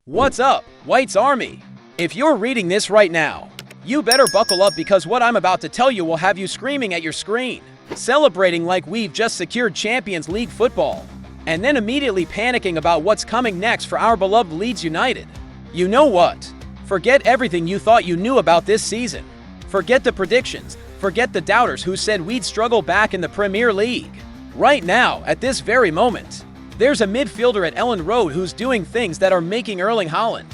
What's up, White's Army? If you're reading this right now, you better buckle up because what I'm about to tell you will have you screaming at your screen, celebrating like we've just secured Champions League football, and then immediately panicking about what's coming next for our beloved Leeds United. You know what? Forget everything you thought you knew about this season. Forget the predictions. Forget the doubters who said we'd struggle back in the Premier League. Right now, at this very moment, there's a midfielder at Elland Road who's doing things that are making Erling Haaland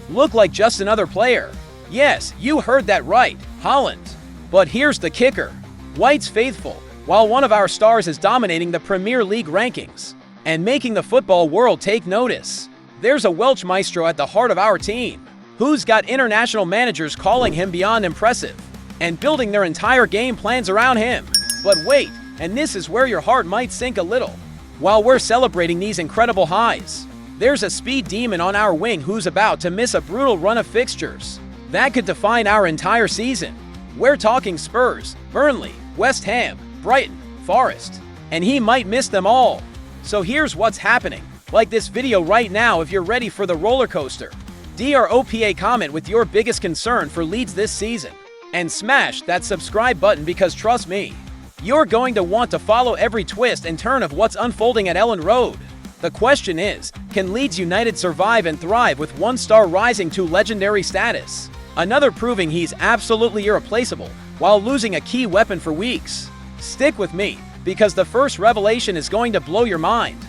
look like just another player. Yes, you heard that right, Haaland. But here's the kicker. White's faithful, while one of our stars is dominating the Premier League rankings and making the football world take notice, there's a Welsh maestro at the heart of our team who's got international managers calling him beyond impressive and building their entire game plans around him. But wait, and this is where your heart might sink a little. While we're celebrating these incredible highs, there's a speed demon on our wing who's about to miss a brutal run of fixtures that could define our entire season. We're talking Spurs, Burnley, West Ham, Brighton, Forest, and he might miss them all. So here's what's happening. Like this video right now if you're ready for the roller coaster. Drop a comment with your biggest concern for Leeds this season. And smash that subscribe button because trust me, you're going to want to follow every twist and turn of what's unfolding at Elland Road. The question is, can Leeds United survive and thrive with one star rising to legendary status? Another proving he's absolutely irreplaceable while losing a key weapon for weeks. Stick with me, because the first revelation is going to blow your mind.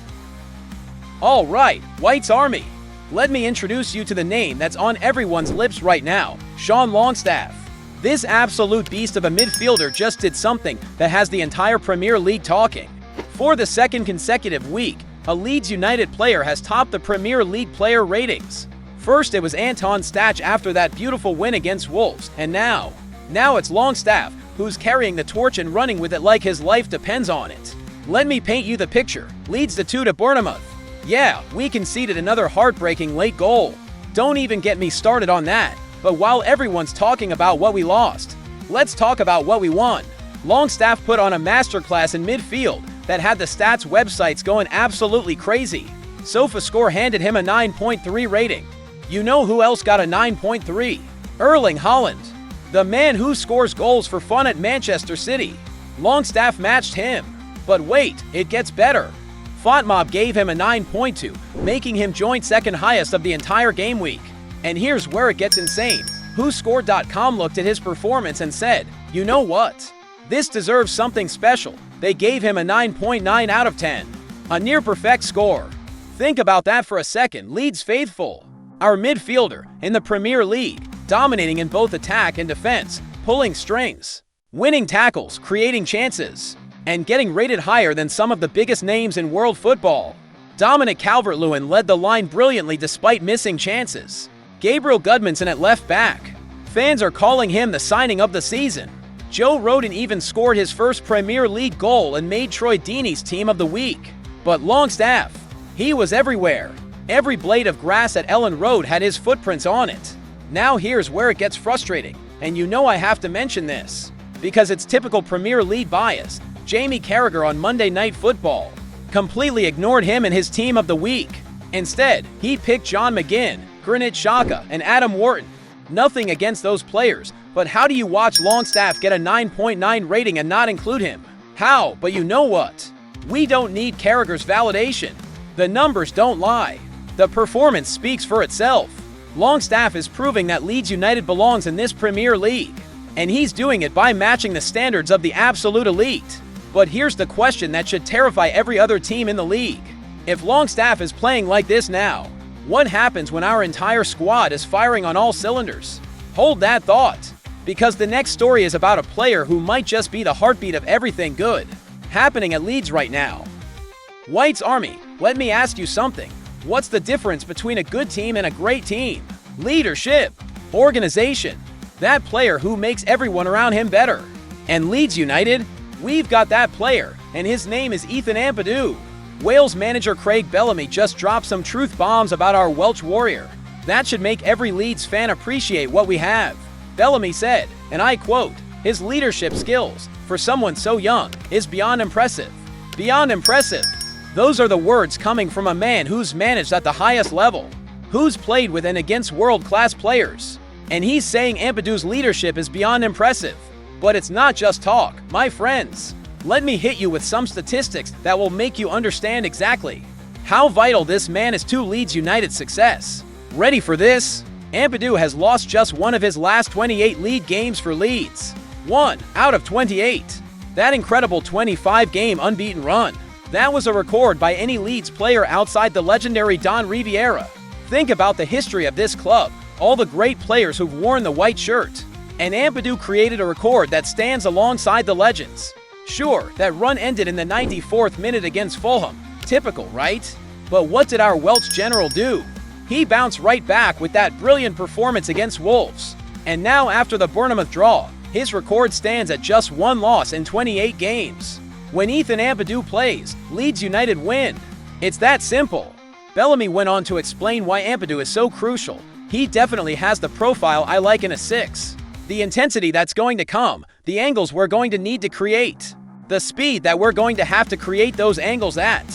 Alright, White's Army. Let me introduce you to the name that's on everyone's lips right now, Sean Longstaff. This absolute beast of a midfielder just did something that has the entire Premier League talking. For the second consecutive week, a Leeds United player has topped the Premier League player ratings. First it was Anton Stach after that beautiful win against Wolves, and now it's Longstaff, who's carrying the torch and running with it like his life depends on it. Let me paint you the picture. Leeds 2 to Bournemouth. Yeah, we conceded another heartbreaking late goal. Don't even get me started on that. But while everyone's talking about what we lost, let's talk about what we won. Longstaff put on a masterclass in midfield that had the stats websites going absolutely crazy. SofaScore handed him a 9.3 rating. You know who else got a 9.3? Erling Haaland, the man who scores goals for fun at Manchester City. Longstaff matched him. But wait, it gets better. FontMob gave him a 9.2, making him joint second highest of the entire game week. And here's where it gets insane. WhoScored.com looked at his performance and said, you know what? This deserves something special. They gave him a 9.9 out of 10. A near-perfect score. Think about that for a second, Leeds faithful. Our midfielder in the Premier League, dominating in both attack and defense, pulling strings, winning tackles, creating chances, and getting rated higher than some of the biggest names in world football. Dominic Calvert-Lewin led the line brilliantly despite missing chances. Gabriel Gudmundsson at left back. Fans are calling him the signing of the season. Joe Rodon even scored his first Premier League goal and made Troy Deeney's team of the week. But Longstaff, he was everywhere. Every blade of grass at Elland Road had his footprints on it. Now here's where it gets frustrating, and you know I have to mention this, because it's typical Premier League bias. Jamie Carragher on Monday Night Football completely ignored him and his team of the week. Instead, he picked John McGinn, Granit Xhaka, and Adam Wharton. Nothing against those players, but how do you watch Longstaff get a 9.9 rating and not include him? How? But you know what? We don't need Carragher's validation. The numbers don't lie. The performance speaks for itself. Longstaff is proving that Leeds United belongs in this Premier League, and he's doing it by matching the standards of the absolute elite. But here's the question that should terrify every other team in the league. If Longstaff is playing like this now, what happens when our entire squad is firing on all cylinders? Hold that thought, because the next story is about a player who might just be the heartbeat of everything good happening at Leeds right now. White's Army, let me ask you something. What's the difference between a good team and a great team? Leadership, organization, that player who makes everyone around him better. And Leeds United, we've got that player, and his name is Ethan Ampadu. Wales manager Craig Bellamy just dropped some truth bombs about our Welsh warrior. That should make every Leeds fan appreciate what we have. Bellamy said, and I quote, his leadership skills, for someone so young, is beyond impressive. Beyond impressive. Those are the words coming from a man who's managed at the highest level. who's played with and against world-class players. And he's saying Ampadu's leadership is beyond impressive. But it's not just talk, my friends. Let me hit you with some statistics that will make you understand exactly how vital this man is to Leeds United's success. Ready for this? Ampadu has lost just one of his last 28 league games for Leeds. 1 out of 28. That incredible 25-game unbeaten run. That was a record by any Leeds player outside the legendary Don Riviera. Think about the history of this club, all the great players who've worn the white shirt. And Ampadu created a record that stands alongside the legends. Sure, that run ended in the 94th minute against Fulham. Typical, right? But what did our Welsh general do? He bounced right back with that brilliant performance against Wolves. And now after the Bournemouth draw, his record stands at just 1 loss in 28 games. When Ethan Ampadu plays, Leeds United win. It's that simple. Bellamy went on to explain why Ampadu is so crucial. He definitely has the profile I like in a 6. The intensity that's going to come, the angles we're going to need to create, the speed that we're going to have to create those angles at.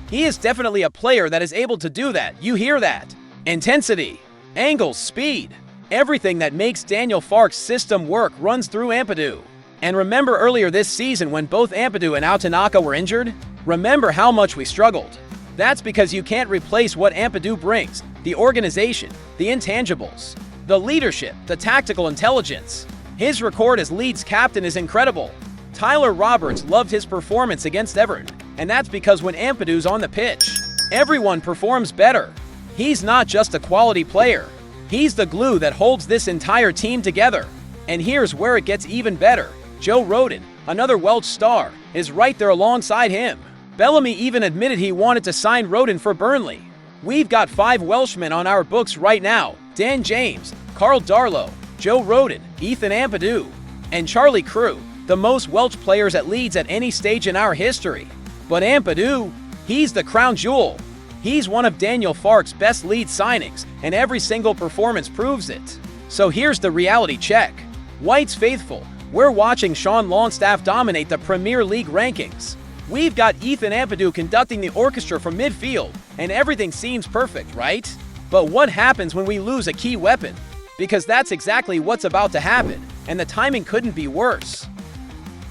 He is definitely a player that is able to do that, you hear that? Intensity, angles, speed. Everything that makes Daniel Farke's system work runs through Ampadu. And remember earlier this season when both Ampadu and Autanaka were injured? Remember how much we struggled. That's because you can't replace what Ampadu brings, the organization, the intangibles, the leadership, the tactical intelligence. His record as Leeds captain is incredible. Tyler Roberts loved his performance against Everton, and that's because when Ampadu's on the pitch, everyone performs better. He's not just a quality player. He's the glue that holds this entire team together. And here's where it gets even better. Joe Rodon, another Welsh star, is right there alongside him. Bellamy even admitted he wanted to sign Rodon for Burnley. We've got 5 Welshmen on our books right now: Dan James, Carl Darlow, Joe Rodon, Ethan Ampadu, and Charlie Crew, the most Welsh players at Leeds at any stage in our history. But Ampadu, he's the crown jewel. He's one of Daniel Farke's best Leeds signings, and every single performance proves it. So here's the reality check. White's faithful. We're watching Sean Longstaff dominate the Premier League rankings. We've got Ethan Ampadu conducting the orchestra from midfield, and everything seems perfect, right? But what happens when we lose a key weapon? Because that's exactly what's about to happen, and the timing couldn't be worse.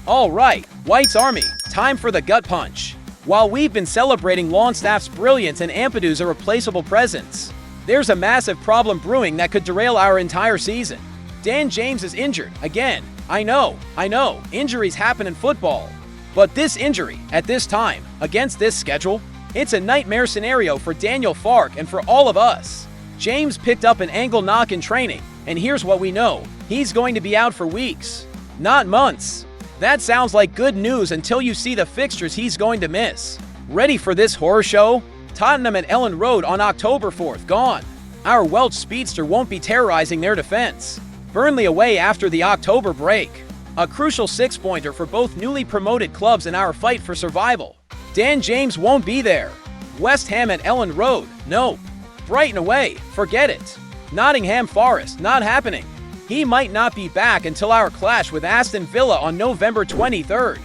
All right, White's Army, time for the gut punch. While we've been celebrating Longstaff's brilliance and Ampadu's irreplaceable presence, there's a massive problem brewing that could derail our entire season. Dan James is injured, again. I know, injuries happen in football. But this injury, at this time, against this schedule, it's a nightmare scenario for Daniel Farke and for all of us. James picked up an ankle knock in training, and here's what we know. He's going to be out for weeks, not months. That sounds like good news until you see the fixtures he's going to miss. Ready for this horror show? Tottenham at Elland Road on October 4th, gone. Our Welsh speedster won't be terrorizing their defense. Burnley away after the October break. A crucial 6-pointer for both newly promoted clubs in our fight for survival. Dan James won't be there. West Ham at Elland Road, nope. Brighton away, forget it. Nottingham Forest, not happening. He might not be back until our clash with Aston Villa on November 23rd.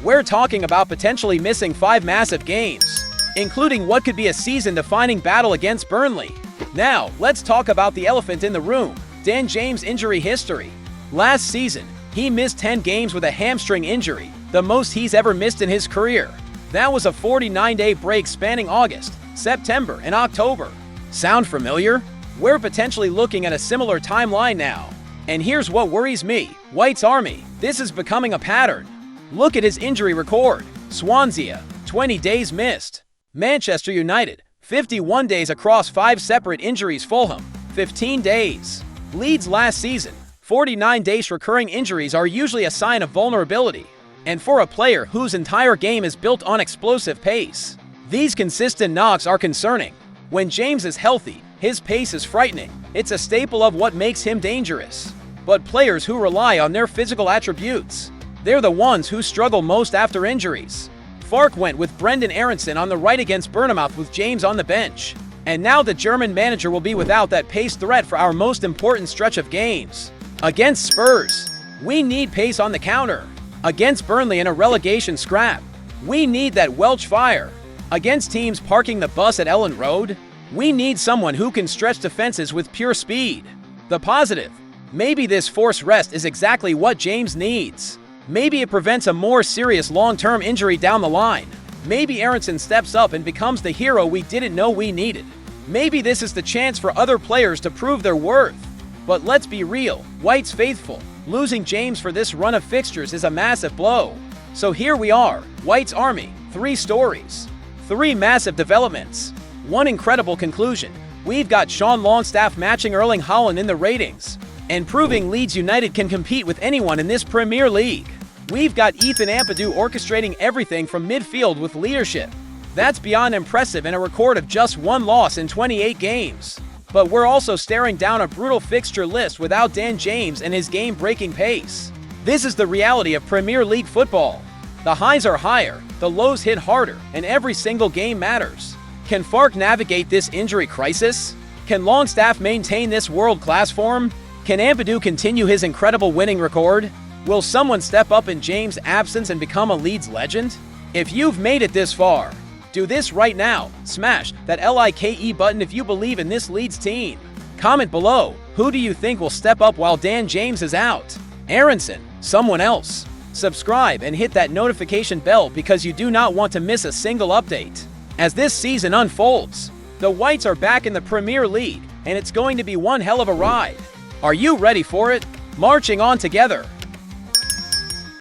We're talking about potentially missing 5 massive games, including what could be a season-defining battle against Burnley. Now, let's talk about the elephant in the room, Dan James' injury history. Last season, he missed 10 games with a hamstring injury, the most he's ever missed in his career. That was a 49-day break spanning August, September, and October. Sound familiar? We're potentially looking at a similar timeline now. And here's what worries me. White's Army. This is becoming a pattern. Look at his injury record. Swansea, 20 days missed. Manchester United, 51 days across 5 separate injuries. Fulham, 15 days. Leeds last season, 49 days. Recurring injuries are usually a sign of vulnerability. And for a player whose entire game is built on explosive pace, these consistent knocks are concerning. When James is healthy, his pace is frightening. It's a staple of what makes him dangerous. But players who rely on their physical attributes, they're the ones who struggle most after injuries. Farke went with Brendan Aronson on the right against Bournemouth with James on the bench. And now the German manager will be without that pace threat for our most important stretch of games. Against Spurs, we need pace on the counter. Against Burnley in a relegation scrap, we need that Welsh fire. Against teams parking the bus at Elland Road, We need someone who can stretch defenses with pure speed. The positive. Maybe this forced rest is exactly what James needs. Maybe it prevents a more serious long-term injury down the line. Maybe Aronson steps up and becomes the hero we didn't know we needed. Maybe this is the chance for other players to prove their worth. But let's be real, White's faithful. Losing James for this run of fixtures is a massive blow. So here we are, White's Army, 3 stories, 3 massive developments, 1 incredible conclusion. We've got Sean Longstaff matching Erling Haaland in the ratings, and proving Leeds United can compete with anyone in this Premier League. We've got Ethan Ampadu orchestrating everything from midfield with leadership. That's beyond impressive in a record of just 1 loss in 28 games. But we're also staring down a brutal fixture list without Dan James and his game-breaking pace. This is the reality of Premier League football. The highs are higher, the lows hit harder, and every single game matters. Can Farke navigate this injury crisis? Can Longstaff maintain this world-class form? Can Ampadu continue his incredible winning record? Will someone step up in James' absence and become a Leeds legend? If you've made it this far, do this right now. Smash that like button if you believe in this Leeds team. Comment below, who do you think will step up while Dan James is out? Aronson, someone else? Subscribe and hit that notification bell because you do not want to miss a single update. As this season unfolds, the Whites are back in the Premier League, and it's going to be one hell of a ride. Are you ready for it? Marching on together.